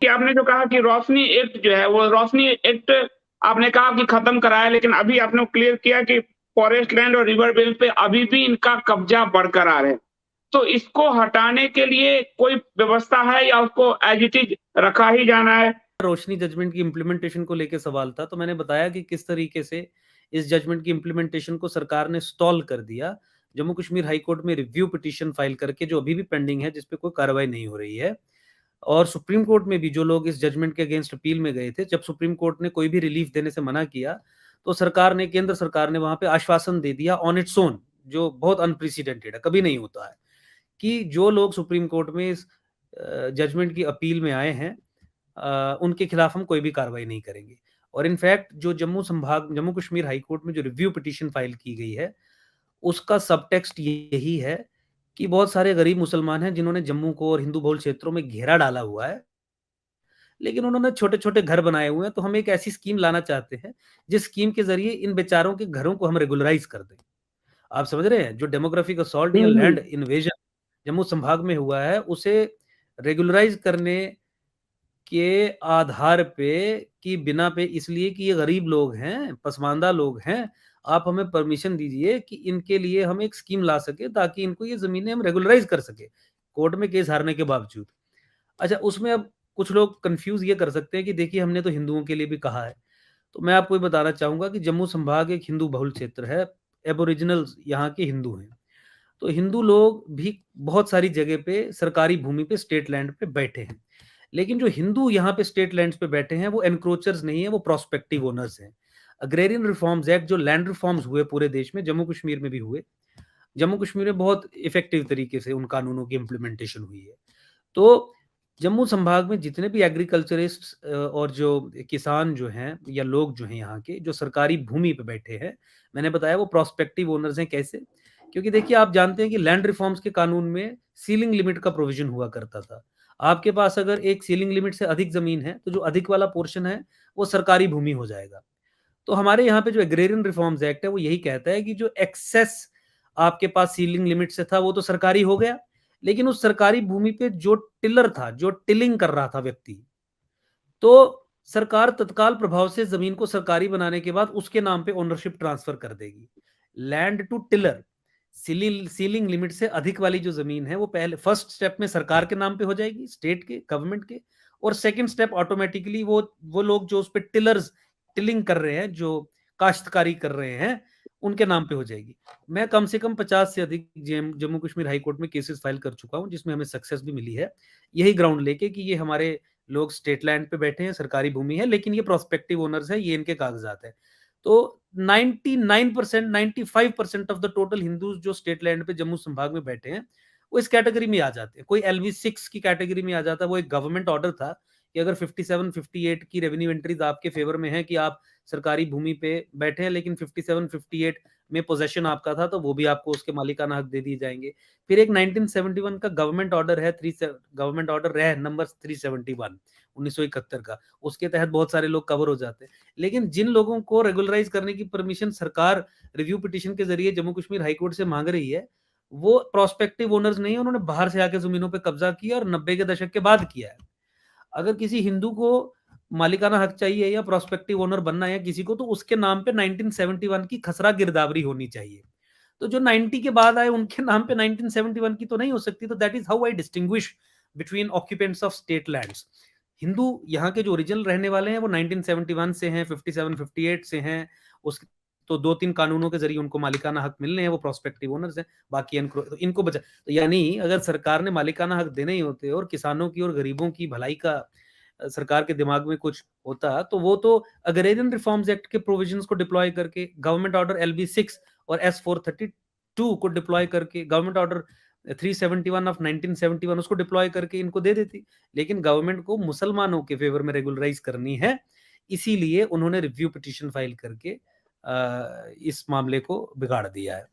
कि आपने जो कहा कि रोशनी एक्ट जो है, वो रोशनी एक्ट आपने कहा कि खत्म कराया, लेकिन अभी आपने क्लियर किया कि फॉरेस्ट लैंड और रिवर बेल्ट पे अभी भी इनका कब्जा बरकरार है। तो इसको हटाने के लिए कोई व्यवस्था है या उसको एज़ इट इज़ रखा ही जाना है? रोशनी जजमेंट की इम्प्लीमेंटेशन को लेके सवाल था, तो मैंने बताया कि किस तरीके से इस जजमेंट की इम्प्लीमेंटेशन को सरकार ने स्टॉल कर दिया। जम्मू कश्मीर हाई कोर्ट में रिव्यू पिटीशन फाइल करके जो अभी भी पेंडिंग है, जिस पे कोई कार्रवाई नहीं हो रही है। और सुप्रीम कोर्ट में भी जो लोग इस जजमेंट के अगेंस्ट अपील में गए थे, जब सुप्रीम कोर्ट ने कोई भी रिलीफ देने से मना किया, तो सरकार ने, केंद्र सरकार ने वहां पे आश्वासन दे दिया ऑन इट्स ओन, जो बहुत अनप्रेसिडेंटेड है, कभी नहीं होता है, कि जो लोग सुप्रीम कोर्ट में इस जजमेंट की अपील में आए हैं, उनके खिलाफ हम कोई भी कार्रवाई नहीं करेंगे। और इनफैक्ट जो जम्मू कश्मीर हाई कोर्ट में जो रिव्यू पिटीशन फाइल की गई है, उसका सबटेक्स्ट यही है कि बहुत सारे गरीब मुसलमान हैं जिन्होंने जम्मू को और हिंदू बहुल क्षेत्रों में घेरा डाला हुआ है, लेकिन उन्होंने छोटे-छोटे घर बनाए हुए हैं, तो हम एक ऐसी स्कीम लाना चाहते हैं, जिस स्कीम के ज़रिए इन बेचारों के घरों को हम रेगुलराइज़ कर दें। आप समझ रहे हैं? जो डेमोग्राफिक असॉल्ट या हुँ, हुँ। लैंड इन्वेजन जम्मू संभाग में हुआ है, उसे रेगुलराइज़ करने के आधार पे, की बिना पे, इसलिए कि ये गरीब लोग हैं, पसमानदा लोग हैं, आप हमें परमिशन दीजिए कि इनके लिए हम एक स्कीम ला सकें ताकि इनको ये ज़मीनें हम रेगुलराइज़ कर सकें, कोर्ट में केस हारने के बावजूद। अच्छा, उसमें अब कुछ लोग कन्फ्यूज़ ये कर सकते हैं कि देखिए हमने तो हिंदुओं के लिए भी कहा है। तो मैं आपको ये बताना चाहूँगा कि जम्मू संभाग एक हिंदू बहुल क्षेत्र है, एबोरिजिनल्स यहाँ के हिंदू हैं। तो हिंदू लोग भी बहुत सारी जगह पे सरकारी भूमि पे, स्टेट लैंड पे बैठे हैं। लेकिन जो हिंदू यहाँ पे स्टेट लैंड्स पे बैठे हैं, वो एनक्रोचर्स नहीं है, वो प्रोस्पेक्टिव ओनर्स हैं। अग्रेरियन रिफॉर्म्स एक्ट, जो लैंड रिफॉर्म्स हुए पूरे देश में, जम्मू कश्मीर में भी हुए। जम्मू कश्मीर में बहुत इफेक्टिव तरीके से उन कानूनों की इम्प्लीमेंटेशन हुई है। तो जम्मू संभाग में जितने भी एग्रीकल्चरिस्ट्स और जो किसान जो हैं या लोग जो हैं यहाँ के, जो सरकारी भूमि पे बैठे हैं, मैंने बताया वो प्रोस्पेक्टिव ओनर्स हैं। कैसे? क्योंकि देखिए आप जानते हैं कि लैंड रिफॉर्म्स के कानून में सीलिंग लिमिट का प्रोविजन हुआ करता था। आपके पास अगर एक सीलिंग लिमिट से अधिक ज़मीन है, तो जो अधिक वाला पोर्शन है, वो सरकारी भूमि हो जाएगा। तो हमारे यहाँ पे जो एग्रेरियन रिफॉर्म्स एक्ट है, वो यही कहता है कि जो एक्सेस आपके पास सीलिंग लिमिट से था, वो तो सरकारी हो गया, लेकिन उस सरकारी भूमि पे जो टिलर था, जो टिलिंग कर रहा था व्यक्ति, तो सरकार तत्काल प्रभाव से ज़मीन को सरकारी बनाने के बाद उसके नाम पे ओनरशिप ट्रांसफ़र कर देगी। Land to tiller, ceiling limit से अधिक वाली जो ज़मीन है, वो पहले फर्स्ट स्टेप में सरकार के नाम पे हो जाएगी, स्टेट के, गवर्नमेंट के, और सेकंड स्टेप ऑटोमैटिकली वो लोग जो उस पे टिलिंग कर रहे हैं, जो काश्तकारी कर रहे हैं, उनके नाम पे हो जाएगी। मैं कम से कम 50 से अधिक जम्मू कश्मीर हाई कोर्ट में केसेस फाइल कर चुका हूँ, जिसमें हमें सक्सेस भी मिली है। यही ग्राउंड लेके कि ये हमारे लोग स्टेट लैंड पे बैठे हैं, सरकारी भूमि है, लेकिन ये प्रोस्पेक्टिव ओनर्स है, ये इनके कागजात है। तो 99%, 95% ऑफ द टोटल हिंदूज जो स्टेट लैंड पे जम्मू संभाग में बैठे हैं, वो इस कैटेगरी में आ जाते हैं। कोई LV6 की कैटेगरी में आ जाता है। वो एक गवर्नमेंट ऑर्डर था कि अगर 57, 58 की रेवेन्यू एंट्रीज आपके फेवर में है कि आप सरकारी भूमि पे बैठे हैं, लेकिन 57, 58 में पोजेशन आपका था, तो वो भी आपको उसके मालिकाना हक दे दिए जाएंगे। फिर एक 1971 का गवर्नमेंट ऑर्डर है, गवर्नमेंट ऑर्डर रह नंबर 371 1971 का, उसके तहत बहुत सारे लोग कवर हो जाते हैं। लेकिन जिन लोगों को रेगुलराइज करने की परमिशन सरकार रिव्यू पिटीशन के जरिए जम्मू कश्मीर हाई कोर्ट से मांग रही है, वो प्रोस्पेक्टिव ओनर्स नहीं है, उन्होंने बाहर से आके जमीनों पे कब्जा किया और 90 के दशक के बाद किया है। अगर किसी हिंदू को मालिकाना हक चाहिए या प्रोस्पेक्टिव ओनर बनना है किसी को, तो उसके नाम पे 1971 की खसरा गिरदावरी होनी चाहिए। तो जो 90 के बाद आए उनके नाम पे 1971 की तो नहीं हो सकती। तो that is how I distinguish between occupants of state lands. Hindu यहाँ के जो ओरिजिनल रहने वाले हैं, वो 1971 से हैं, 57, 58 से हैं। उस तो 2-3 कानूनों के जरिए उनको मालिकाना हक मिलने हैं, वो प्रोस्पेक्टिव ओनर्स हैं। बाकी इनको बचा, तो यानी अगर सरकार ने मालिकाना हक देने ही होते और किसानों की और गरीबों की भलाई का सरकार के दिमाग में कुछ होता, तो वो तो अग्रेरियन रिफॉर्म्स एक्ट के प्रोविजंस को डिप्लॉय करके, गवर्नमेंट ऑर्डर LB6 और S432 को डिप्लॉय करके, गवर्नमेंट ऑर्डर 371 ऑफ 1971 उसको डिप्लॉय करके इनको दे देती। लेकिन गवर्नमेंट को मुसलमानों के फेवर में रेगुलराइज करनी है, इसीलिए उन्होंने रिव्यू पिटीशन फाइल करके इस मामले को बिगाड़ दिया है।